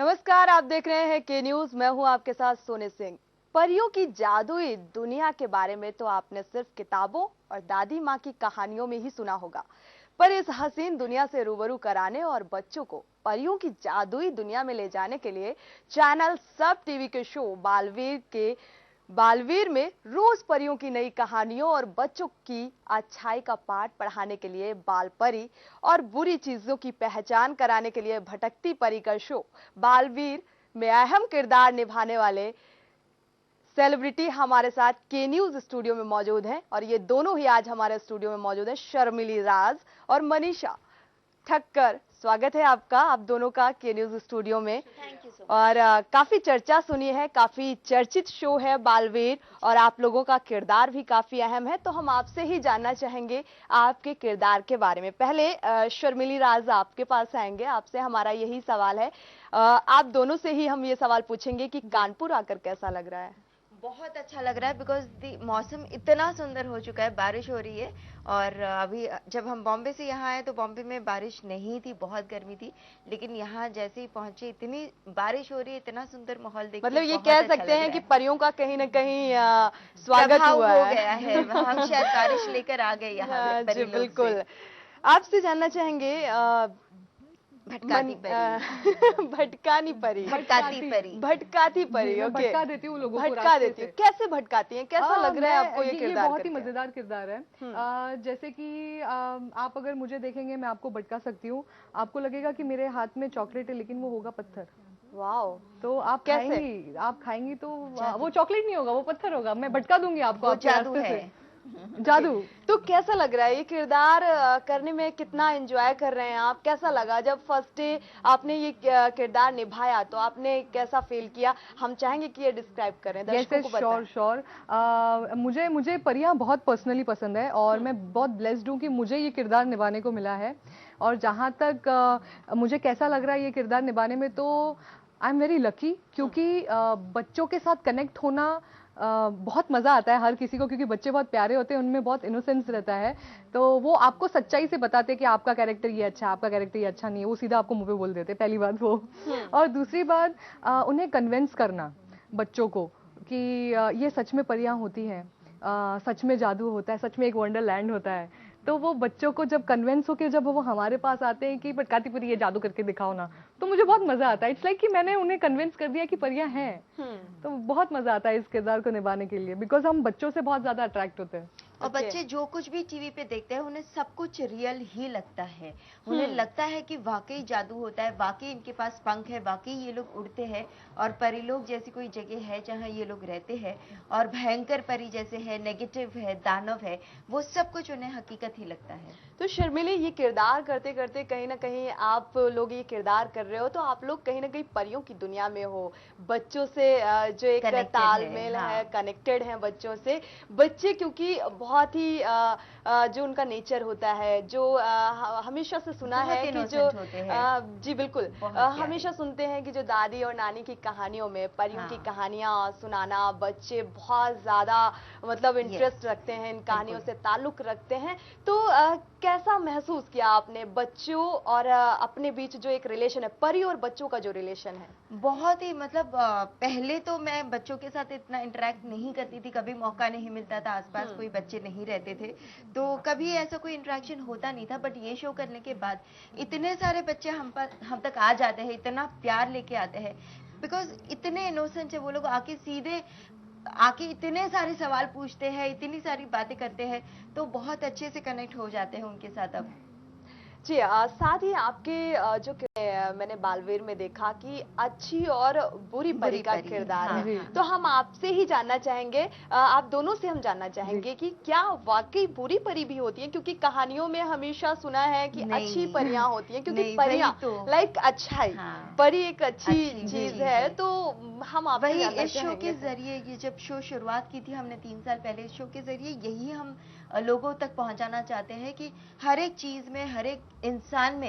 नमस्कार, आप देख रहे हैं के न्यूज। मैं हूं आपके साथ सोने सिंह। परियों की जादुई दुनिया के बारे में तो आपने सिर्फ किताबों और दादी माँ की कहानियों में ही सुना होगा, पर इस हसीन दुनिया से रूबरू कराने और बच्चों को परियों की जादुई दुनिया में ले जाने के लिए चैनल सब टीवी के शो बालवीर में रोज परियों की नई कहानियों और बच्चों की अच्छाई का पाठ पढ़ाने के लिए बाल परी और बुरी चीजों की पहचान कराने के लिए भटकती परी का शो बालवीर में अहम किरदार निभाने वाले सेलिब्रिटी हमारे साथ के न्यूज स्टूडियो में मौजूद हैं और ये दोनों ही आज हमारे स्टूडियो में मौजूद हैं, शर्मिली राज और मनीषा ठक्कर। स्वागत है आपका, आप दोनों का के न्यूज स्टूडियो में। Thank you so much. और काफी चर्चा सुनी है, काफी चर्चित शो है बालवीर और आप लोगों का किरदार भी काफी अहम है, तो हम आपसे ही जानना चाहेंगे आपके किरदार के बारे में। पहले शर्मिली राज आपके पास आएंगे, आपसे हमारा यही सवाल है। आप दोनों से ही हम ये सवाल पूछेंगे कि कानपुर आकर कैसा लग रहा है? बहुत अच्छा लग रहा है बिकॉज मौसम इतना सुंदर हो चुका है, बारिश हो रही है। और अभी जब हम बॉम्बे से यहाँ आए तो बॉम्बे में बारिश नहीं थी, बहुत गर्मी थी, लेकिन यहाँ जैसे ही पहुंचे इतनी बारिश हो रही है, इतना सुंदर माहौल देख मतलब ये कह सकते हैं कि परियों का कहीं ना कहीं स्वागत हुआ हो गया है। हम शायद बारिश लेकर आ गए यहाँ जी बिल्कुल। आपसे जानना चाहेंगे भटकाती परी। भटकानी परी, भटकाती परी। ओके। भटका देती हूँ लोगों को, भटका देती हूँ। कैसे भटकाती हैं? कैसा लग रहा है आपको ये किरदार? बहुत ही मजेदार किरदार है। जैसे कि आप अगर मुझे देखेंगे, मैं आपको भटका सकती हूँ। आपको लगेगा कि मेरे हाथ में चॉकलेट है, लेकिन वो होगा पत्थर। वाओ। तो आप खाएंगी तो वो चॉकलेट नहीं होगा, वो पत्थर होगा। मैं भटका दूंगी आपको। जादू है। जादू। तो कैसा लग रहा है ये किरदार करने में? कितना एंजॉय कर रहे हैं आप? कैसा लगा जब फर्स्ट डे आपने ये किरदार निभाया, तो आपने कैसा फील किया? हम चाहेंगे कि ये डिस्क्राइब करें दर्शकों को बताएं। श्योर। मुझे परियां बहुत पर्सनली पसंद है और मैं बहुत ब्लेस्ड हूँ कि मुझे ये किरदार निभाने को मिला है। और जहाँ तक मुझे कैसा लग रहा है ये किरदार निभाने में, तो आई एम वेरी लकी, क्योंकि बच्चों के साथ कनेक्ट होना बहुत मजा आता है हर किसी को, क्योंकि बच्चे बहुत प्यारे होते हैं, उनमें बहुत इनोसेंस रहता है। तो वो आपको सच्चाई से बताते हैं कि आपका कैरेक्टर ये अच्छा है, आपका कैरेक्टर ये अच्छा नहीं है। वो सीधा आपको मुंह पे बोल देते हैं, पहली बात वो। और दूसरी बात, उन्हें कन्विंस करना बच्चों को कि ये सच में परियां होती हैं, सच में जादू होता है, सच में एक वंडरलैंड होता है। तो वो बच्चों को जब कन्विंस होकर जब वो हमारे पास आते हैं कि भटकाती परी ये जादू करके दिखाओ ना, तो मुझे बहुत मजा आता है। इट्स लाइक कि मैंने उन्हें कन्विंस कर दिया कि परियां हैं। तो बहुत मजा आता है इस किरदार को निभाने के लिए, बिकॉज हम बच्चों से बहुत ज्यादा अट्रैक्ट होते हैं। और बच्चे जो कुछ भी टीवी पे देखते हैं, उन्हें सब कुछ रियल ही लगता है। उन्हें लगता है कि वाकई जादू होता है, वाकई इनके पास पंख है, वाकई ये लोग उड़ते हैं और परीलोक जैसी कोई जगह है जहाँ ये लोग रहते हैं, और भयंकर परी जैसे है, नेगेटिव है, दानव है, वो सब कुछ उन्हें हकीकत ही लगता है। तो शर्मिली, ये किरदार करते करते कहीं ना कहीं आप लोग ये किरदार कर रहे हो, तो आप लोग कहीं ना कहीं परियों की दुनिया में हो, बच्चों से जो एक तालमेल है, कनेक्टेड है बच्चों से। बच्चे क्योंकि बहुत ही जो उनका नेचर होता है, जो हमेशा से सुना है कि जो जी बिल्कुल, हमेशा सुनते हैं कि जो दादी और नानी की कहानियों में परियों की कहानियां सुनाना, बच्चे बहुत ज्यादा मतलब इंटरेस्ट रखते हैं, इन कहानियों से ताल्लुक रखते हैं। तो कैसा महसूस किया आपने बच्चों और अपने बीच जो एक रिलेशन है, परी और बच्चों का जो रिलेशन है? बहुत ही मतलब पहले तो मैं बच्चों के साथ इतना इंटरेक्ट नहीं करती थी, कभी मौका नहीं मिलता था, आसपास कोई बच्चे नहीं रहते थे, तो कभी ऐसा कोई इंटरेक्शन होता नहीं था। बट ये शो करने के बाद इतने सारे बच्चे हम तक आ जाते हैं, इतना प्यार लेके आते हैं, बिकॉज इतने इनोसेंट है वो लोग। आके इतने सारे सवाल पूछते हैं, इतनी सारी बातें करते हैं, तो बहुत अच्छे से कनेक्ट हो जाते हैं उनके साथ अब। जी साथ ही आपके जो मैंने बालवीर में देखा कि अच्छी और बुरी परी का किरदार है, तो हम आपसे ही जानना चाहेंगे, आप दोनों से हम जानना चाहेंगे कि क्या वाकई बुरी परी भी होती है? क्योंकि कहानियों में हमेशा सुना है कि अच्छी परियां होती हैं, क्योंकि परियां लाइक अच्छाई, परी एक अच्छी चीज है। तो हम आप इस शो के जरिए, ये जब शो शुरुआत की थी हमने 3 साल पहले, इस शो के जरिए यही हम लोगों तक पहुंचाना चाहते हैं कि हर एक चीज में, हर एक इंसान में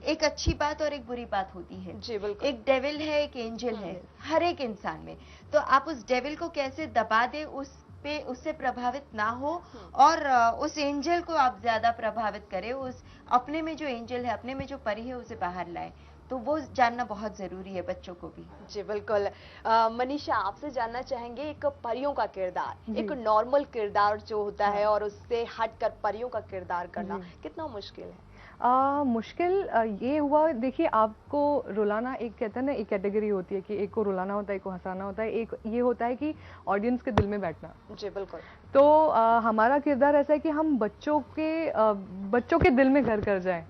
एक अच्छी बात और एक बुरी बात होती है। जी बिल्कुल। एक डेविल है, एक एंजल है हर एक इंसान में। तो आप उस डेविल को कैसे दबा दे, उससे प्रभावित ना हो, और उस एंजल को आप ज्यादा प्रभावित करें, उस अपने में जो एंजल है, अपने में जो परी है, उसे बाहर लाए। तो वो जानना बहुत जरूरी है बच्चों को भी। जी बिल्कुल। मनीषा, आपसे जानना चाहेंगे, एक परियों का किरदार, जी। एक नॉर्मल किरदार जो होता है और उससे हटकर परियों का किरदार करना कितना मुश्किल है? मुश्किल ये हुआ, देखिए आपको रुलाना, एक कहते हैं ना, एक कैटेगरी होती है कि एक को रुलाना होता है, एक को हंसाना होता है, एक ये होता है कि ऑडियंस के दिल में बैठना। जी बिल्कुल। तो हमारा किरदार ऐसा है कि हम बच्चों के दिल में घर कर जाएं।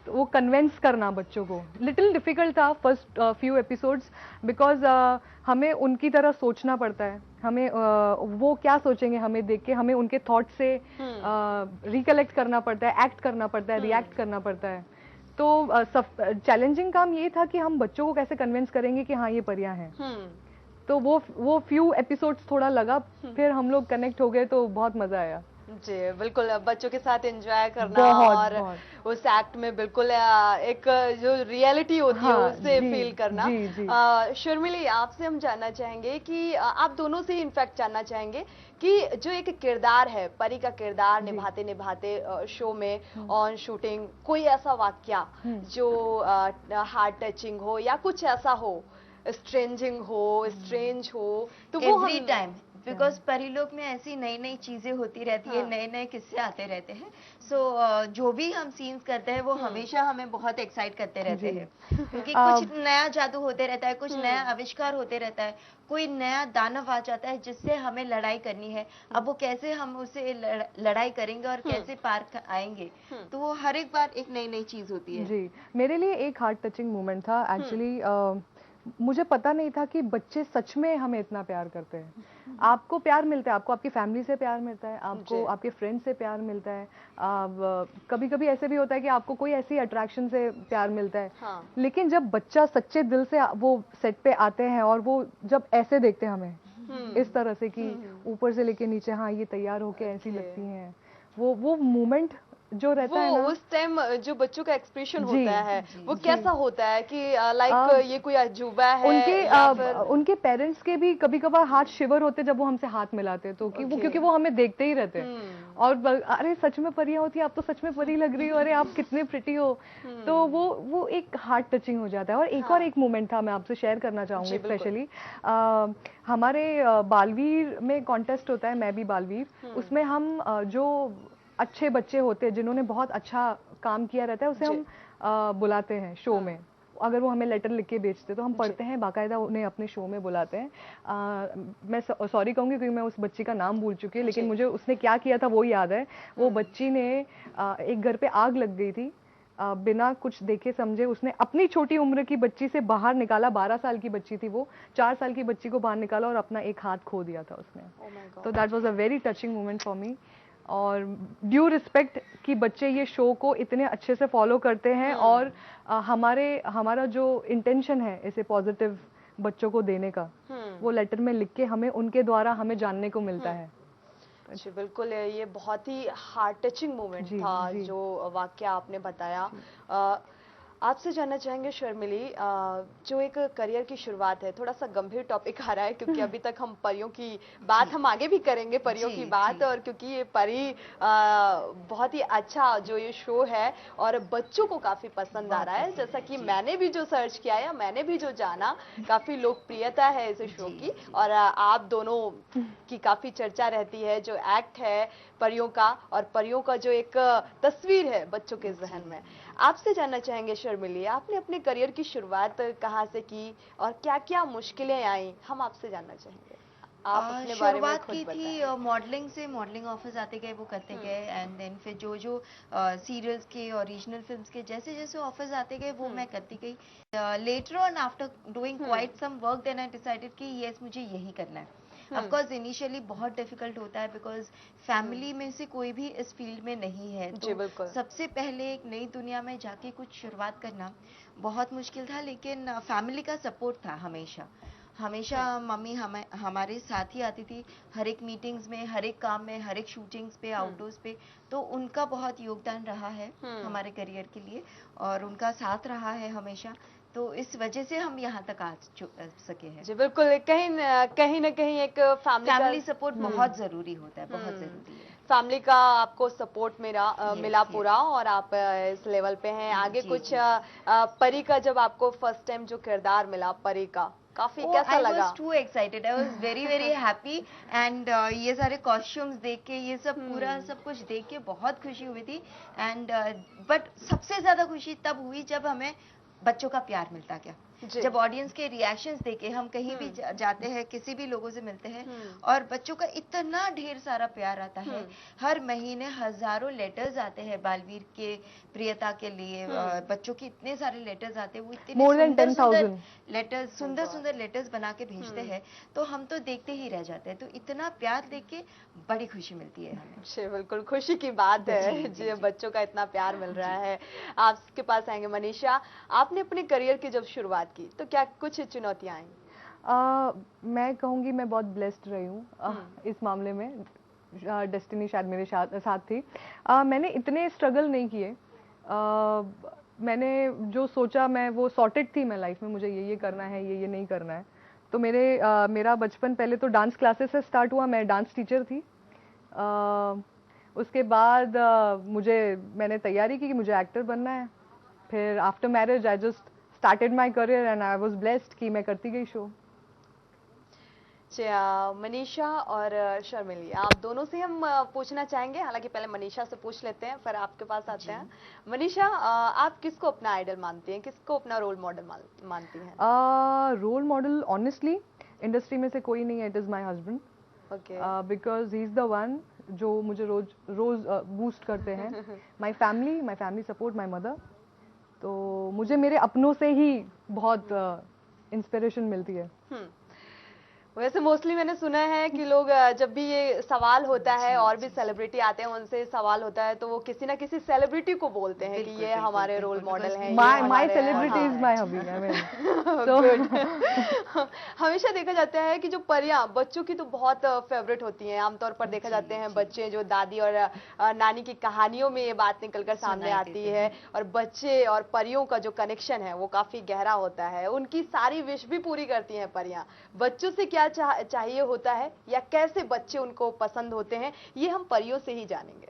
तो वो कन्विंस करना बच्चों को लिटिल डिफिकल्ट था फर्स्ट फ्यू एपिसोड्स, बिकॉज हमें उनकी तरह सोचना पड़ता है। हमें वो क्या सोचेंगे हमें देख के, हमें उनके थॉट से रिकलेक्ट करना पड़ता है, एक्ट करना पड़ता है, रिएक्ट करना पड़ता है। तो चैलेंजिंग काम ये था कि हम बच्चों को कैसे कन्विंस करेंगे कि हाँ ये परियां हैं। तो वो फ्यू एपिसोड्स थोड़ा लगा, फिर हम लोग कनेक्ट हो गए, तो बहुत मजा आया। जी बिल्कुल, बच्चों के साथ एंजॉय करना और उस एक्ट में बिल्कुल एक जो रियलिटी होती है उससे फील करना। शर्मिली, आपसे हम जानना चाहेंगे कि आप दोनों से इनफैक्ट जानना चाहेंगे कि जो एक किरदार है, परी का किरदार निभाते निभाते शो में ऑन शूटिंग कोई ऐसा वाकया जो हार्ट टचिंग हो या कुछ ऐसा हो, स्ट्रेंज हो, तो वो एवरी टाइम, बिकॉज परिलोक में ऐसी नई नई चीजें होती रहती है, नए नए किस्से आते रहते हैं। सो जो भी हम सीन्स करते हैं वो हमेशा हमें बहुत एक्साइट करते रहते हैं, क्योंकि कुछ नया जादू होते रहता है, कुछ नया आविष्कार होते रहता है, कोई नया दानव आ जाता है जिससे हमें लड़ाई करनी है। अब वो कैसे हम उसे लड़ाई करेंगे और कैसे पार आएंगे, तो वो हर एक बार एक नई नई चीज होती है। जी, मेरे लिए एक हार्ट टचिंग मोमेंट था एक्चुअली। मुझे पता नहीं था कि बच्चे सच में हमें इतना प्यार करते हैं। आपको प्यार मिलता है, आपको आपकी फैमिली से प्यार मिलता है, आपको आपके फ्रेंड से प्यार मिलता है, कभी कभी ऐसे भी होता है कि आपको कोई ऐसी अट्रैक्शन से प्यार मिलता है। लेकिन जब बच्चा सच्चे दिल से वो सेट पे आते हैं और वो जब ऐसे देखते हैं हमें इस तरह से कि ऊपर से लेके नीचे, हाँ ये तैयार होके ऐसी लगती हैं, वो मोमेंट जो रहता है ना, उस टाइम जो बच्चों का एक्सप्रेशन होता है वो कैसा होता है कि लाइक ये कोई अजूबा है? उनके पेरेंट्स के भी कभी कभार हाथ शिवर होते जब वो हमसे हाथ मिलाते, तो क्योंकि वो हमें देखते ही रहते हैं और अरे सच में परियां होती है, आप तो सच में परी लग रही हो, अरे आप कितने प्रिटी हो। तो वो एक हार्ट टचिंग हो जाता है। और एक मोमेंट था, मैं आपसे शेयर करना चाहूंगी स्पेशली। हमारे बालवीर में कॉन्टेस्ट होता है, मैं भी बालवीर, उसमें हम जो अच्छे बच्चे होते हैं जिन्होंने बहुत अच्छा काम किया रहता है, उसे हम बुलाते हैं शो में। अगर वो हमें लेटर लिख के भेजते तो हम पढ़ते हैं, बाकायदा उन्हें अपने शो में बुलाते हैं। मैं सॉरी कहूंगी क्योंकि मैं उस बच्ची का नाम भूल चुकी हूँ, लेकिन मुझे उसने क्या किया था वो याद है। वो बच्ची ने एक घर पे आग लग गई थी, बिना कुछ देखे समझे उसने अपनी छोटी उम्र की बच्ची से बाहर निकाला, 12 साल की बच्ची थी वो, 4 साल की बच्ची को बाहर निकाला और अपना एक हाथ खो दिया था उसने। तो that was a very touching moment for me. और ड्यू रिस्पेक्ट कि बच्चे ये शो को इतने अच्छे से फॉलो करते हैं और हमारा जो इंटेंशन है इसे पॉजिटिव बच्चों को देने का, वो लेटर में लिख के हमें उनके द्वारा हमें जानने को मिलता है। जी बिल्कुल, ये बहुत ही हार्ट टचिंग मोमेंट था जो वाकया आपने बताया। आपसे जानना चाहेंगे शर्मिली, जो एक करियर की शुरुआत है, थोड़ा सा गंभीर टॉपिक आ रहा है क्योंकि अभी तक हम परियों की बात हम आगे भी करेंगे, परियों की बात, और क्योंकि ये परी बहुत ही अच्छा जो ये शो है और बच्चों को काफी पसंद आ रहा है, जैसा कि मैंने भी जो सर्च किया या मैंने भी जो जाना, काफी लोकप्रियता है इस शो की और आप दोनों की काफी चर्चा रहती है। जो एक्ट है परियों का और परियों का जो एक तस्वीर है बच्चों के जहन में, आपसे जानना चाहेंगे शर्मिली, आपने अपने करियर की शुरुआत कहाँ से की और क्या क्या मुश्किलें आई, हम आपसे जानना चाहेंगे। आप अपने बारे में खुद की थी मॉडलिंग से, मॉडलिंग ऑफिस आते गए, वो करते गए, एंड देन फिर जो सीरियल्स के और रीजनल फिल्म्स के जैसे जैसे ऑफर्स आते गए वो मैं करती गई। Later on after doing quite some work then I decided कि यस मुझे यही करना है। ऑफ कोर्स इनिशियली बहुत डिफिकल्ट होता है बिकॉज फैमिली में से कोई भी इस फील्ड में नहीं है, तो सबसे पहले एक नई दुनिया में जाके कुछ शुरुआत करना बहुत मुश्किल था। लेकिन फैमिली का सपोर्ट था हमेशा मम्मी हमारे साथ ही आती थी हर एक मीटिंग्स में, हर एक काम में, हर एक शूटिंग्स पे, आउटडोर्स पे, तो उनका बहुत योगदान रहा है हमारे करियर के लिए और उनका साथ रहा है हमेशा, तो इस वजह से हम यहाँ तक आ सके हैं। जी बिल्कुल, कहीं न कहीं एक फैमिली सपोर्ट बहुत जरूरी होता है, बहुत जरूरी है। फैमिली का आपको सपोर्ट मिला yes. पूरा, और आप इस लेवल पे हैं आगे। जी, कुछ जी। परी का जब आपको फर्स्ट टाइम जो किरदार मिला परी का, काफी कैसा लगा? I was too excited. I was very happy and ये सारे कॉस्ट्यूम्स देख के, ये सब पूरा सब कुछ देख के बहुत खुशी हुई थी। एंड बट सबसे ज्यादा खुशी तब हुई जब हमें बच्चों का प्यार मिलता गया, जब ऑडियंस के रिएक्शंस देखे। हम कहीं भी जाते हैं, किसी भी लोगों से मिलते हैं और बच्चों का इतना ढेर सारा प्यार आता है। हर महीने हजारों लेटर्स आते हैं बालवीर के प्रियता के लिए। बच्चों के इतने सारे लेटर्स आते हैं, वो इतने More than 10,000 लेटर्स, सुंदर लेटर्स बना के भेजते हैं, तो हम तो देखते ही रह जाते हैं। तो इतना प्यार देख के बड़ी खुशी मिलती है हमें। जी बिल्कुल, खुशी की बात है जी, बच्चों का इतना प्यार मिल रहा है। आपके पास आएंगे मनीषा, आपने अपने करियर की जब शुरुआत की तो क्या कुछ चुनौतियां आई? मैं कहूँगी मैं बहुत ब्लेस्ड रही हूँ इस मामले में। डेस्टिनी शायद मेरे साथ थी। मैंने इतने स्ट्रगल नहीं किए। मैंने जो सोचा मैं वो सॉर्टेड थी मैं लाइफ में, मुझे ये करना है, ये नहीं करना है। तो मेरा बचपन पहले तो डांस क्लासेस से स्टार्ट हुआ। मैं डांस टीचर थी। उसके बाद मैंने तैयारी की कि मुझे एक्टर बनना है। फिर after marriage I just started my career and I was blessed कि मैं करती गई शो। मनीषा और शर्मिली, आप दोनों से हम पूछना चाहेंगे, हालांकि पहले मनीषा से पूछ लेते हैं फिर आपके पास आते हैं। मनीषा, आप किसको अपना आइडल मानती हैं, किसको अपना रोल मॉडल मानती हैं? रोल मॉडल ऑनेस्टली इंडस्ट्री में से कोई नहीं है, it is my husband. Because he is the one जो मुझे रोज बूस्ट करते हैं। My family support, my mother. तो मुझे मेरे अपनों से ही बहुत इंस्पिरेशन मिलती है। वैसे मोस्टली मैंने सुना है कि लोग जब भी ये सवाल होता है और भी सेलिब्रिटी आते हैं उनसे सवाल होता है तो वो किसी ना किसी सेलिब्रिटी को बोलते हैं कि ये हमारे रोल मॉडल हैं। माय सेलिब्रिटी इज माय हबी। हमेशा देखा जाता है कि जो परियां बच्चों की तो बहुत फेवरेट होती हैं। आमतौर पर देखा जाते हैं बच्चे जो दादी और नानी की कहानियों में ये बात निकलकर सामने आती है, और बच्चे और परियों का जो कनेक्शन है वो काफी गहरा होता है। उनकी सारी विश भी पूरी करती हैं परियां। बच्चों से क्या चाहिए होता है या कैसे बच्चे उनको पसंद होते हैं, ये हम परियों से ही जानेंगे,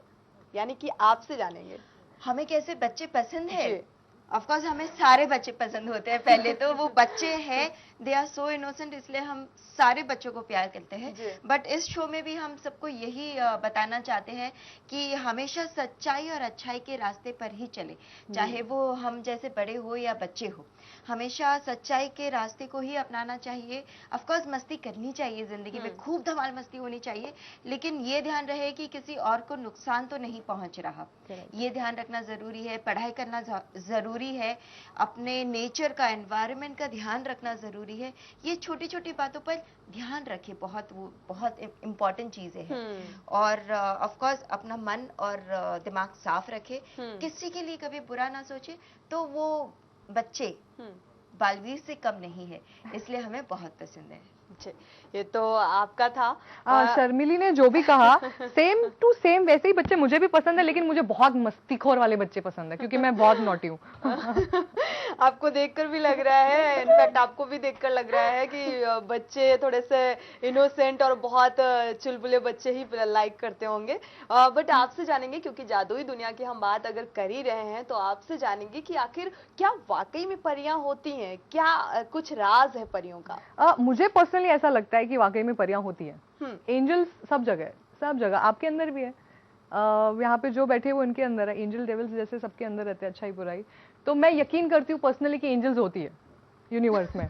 यानी कि आपसे जानेंगे। हमें कैसे बच्चे पसंद है? ऑफ कोर्स हमें सारे बच्चे पसंद होते हैं। पहले तो वो बच्चे हैं, दे आर सो इनोसेंट, इसलिए हम सारे बच्चों को प्यार करते हैं। बट इस शो में भी हम सबको यही बताना चाहते हैं कि हमेशा सच्चाई और अच्छाई के रास्ते पर ही चले, चाहे वो हम जैसे बड़े हो या बच्चे हो। हमेशा सच्चाई के रास्ते को ही अपनाना चाहिए। ऑफ कोर्स मस्ती करनी चाहिए, जिंदगी में खूब धमाल मस्ती होनी चाहिए, लेकिन ये ध्यान रहे कि किसी और को नुकसान तो नहीं पहुंच रहा। ये ध्यान रखना जरूरी है। पढ़ाई करना जरूरी है, अपने नेचर का, एनवायरनमेंट का ध्यान रखना जरूरी है। ये छोटी छोटी बातों पर ध्यान रखें, बहुत इम्पोर्टेंट चीजें हैं। और ऑफ कोर्स अपना मन और दिमाग साफ रखे, किसी के लिए कभी बुरा ना सोचे। तो वो बच्चे बालवीर से कम नहीं है, इसलिए हमें बहुत पसंद है। ये तो आपका था। शर्मिली ने जो भी कहा सेम टू सेम वैसे ही बच्चे मुझे भी पसंद है, लेकिन मुझे बहुत मस्तीखोर वाले बच्चे पसंद है क्योंकि मैं बहुत नॉटी हूँ। आपको देखकर भी लग रहा है, इनफैक्ट आपको भी देखकर लग रहा है कि बच्चे थोड़े से इनोसेंट और बहुत चुलबुले बच्चे ही लाइक करते होंगे। बट आपसे जानेंगे, क्योंकि जादुई दुनिया की हम बात अगर कर ही रहे हैं, तो आपसे जानेंगे कि आखिर क्या वाकई में परियां होती हैं, क्या कुछ राज है परियों का? मुझे पर्सनली ऐसा लगता है कि वाकई में परियां होती हैं। एंजल्स सब जगह आपके अंदर भी है। यहाँ पे जो बैठे वो इनके अंदर है। एंजल डेविल्स जैसे सबके अंदर रहते हैं, अच्छाई बुराई। तो मैं यकीन करती हूँ पर्सनली कि एंजल्स होती है यूनिवर्स में।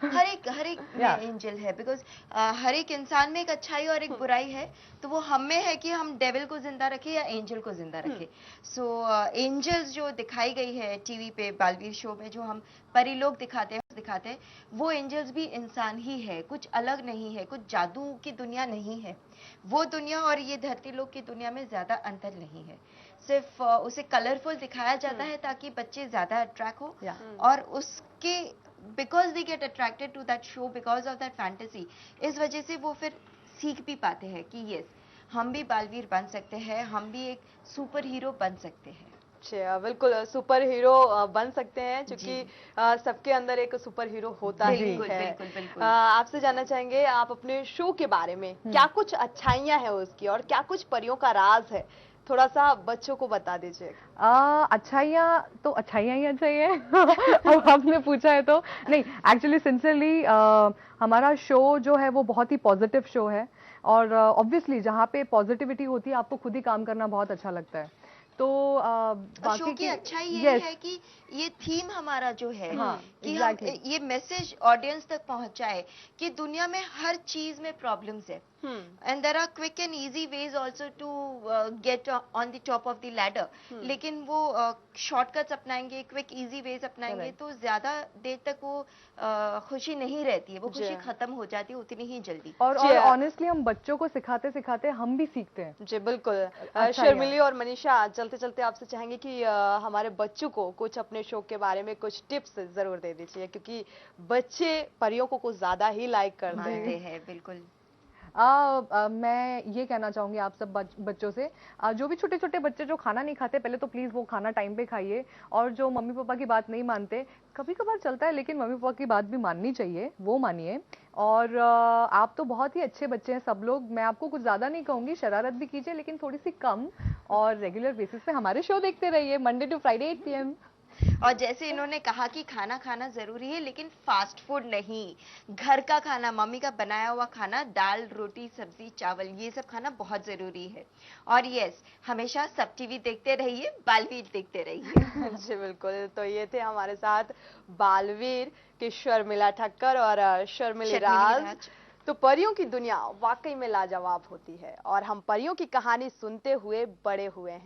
हर एक में एंजल है, बिकॉज हर एक इंसान में एक अच्छाई और एक बुराई है। तो वो हम में है कि हम डेविल को जिंदा रखें या एंजल को जिंदा रखें। सो एंजल्स जो दिखाई गई है टीवी पे बालवीर शो में, जो हम परिलोक दिखाते हैं, वो एंजल्स भी इंसान ही है, कुछ अलग नहीं है, कुछ जादू की दुनिया नहीं है। वो दुनिया और ये धरती लोक की दुनिया में ज्यादा अंतर नहीं है, सिर्फ उसे कलरफुल दिखाया जाता है ताकि बच्चे ज्यादा अट्रैक्ट हो। और उसके because they get attracted to that show, because of that fantasy, इस वजह से वो फिर सीख भी पाते हैं कि यस, हम भी बालवीर बन सकते हैं, हम भी एक सुपर हीरो बन सकते हैं। बिल्कुल सुपर हीरो बन सकते हैं, क्योंकि सबके अंदर एक सुपर हीरो होता ही बिल्कुल है। बिल्कुल बिल्कुल। आपसे जानना चाहेंगे, आप अपने शो के बारे में क्या कुछ अच्छाइयाँ हैं उसकी और क्या कुछ परियों का राज है, थोड़ा सा बच्चों को बता दीजिए। अच्छाइयाँ तो अच्छाइयाँ ही अच्छाइयाँ हैं। अब आपने पूछा है तो नहीं, एक्चुअली सिंसियरली हमारा शो जो है वो बहुत ही पॉजिटिव शो है, और ऑब्वियसली जहाँ पे पॉजिटिविटी होती है आपको खुद ही काम करना बहुत अच्छा लगता है। तो और शो बाकी की अच्छाई ये yes, है कि ये थीम हमारा जो है हाँ, कि exactly. हम ये मैसेज ऑडियंस तक पहुंचाए कि दुनिया में हर चीज में प्रॉब्लम्स है, and there are quick and easy ways also to get on the top of the ladder, लेकिन वो शॉर्टकट्स अपनाएंगे, क्विक इजी वेज अपनाएंगे Correct. तो ज्यादा देर तक वो खुशी नहीं रहती है, वो जी। खुशी खत्म हो जाती है उतनी ही जल्दी। और जी। ऑनेस्टली हम बच्चों को सिखाते सिखाते हम भी सीखते हैं। जी बिल्कुल। अच्छा शर्मिली और मनीषा, चलते चलते आपसे चाहेंगे कि हमारे बच्चों को कुछ अपने शो के बारे में कुछ टिप्स जरूर दे दीजिए, क्योंकि बच्चे परियों को कुछ ज्यादा ही लाइक करते हैं। मानते हैं बिल्कुल। मैं ये कहना चाहूंगी आप सब बच्चों से, जो भी छोटे छोटे बच्चे जो खाना नहीं खाते, पहले तो प्लीज वो खाना टाइम पे खाइए, और जो मम्मी पापा की बात नहीं मानते, कभी कभार चलता है लेकिन मम्मी पापा की बात भी माननी चाहिए, वो मानिए। और आप तो बहुत ही अच्छे बच्चे हैं सब लोग, मैं आपको कुछ ज्यादा नहीं कहूंगी, शरारत भी कीजिए लेकिन थोड़ी सी कम, और रेगुलर बेसिस पे हमारे शो देखते रहिए मंडे टू फ्राइडे 8 PM। और जैसे इन्होंने कहा कि खाना खाना जरूरी है, लेकिन फास्ट फूड नहीं, घर का खाना, मम्मी का बनाया हुआ खाना, दाल रोटी सब्जी चावल, ये सब खाना बहुत जरूरी है। और यस, हमेशा सब टीवी देखते रहिए, बालवीर देखते रहिए। जी बिल्कुल। तो ये थे हमारे साथ बालवीर की शर्मिला ठक्कर और शर्मिली राज। तो परियों की दुनिया वाकई में लाजवाब होती है, और हम परियों की कहानी सुनते हुए बड़े हुए हैं।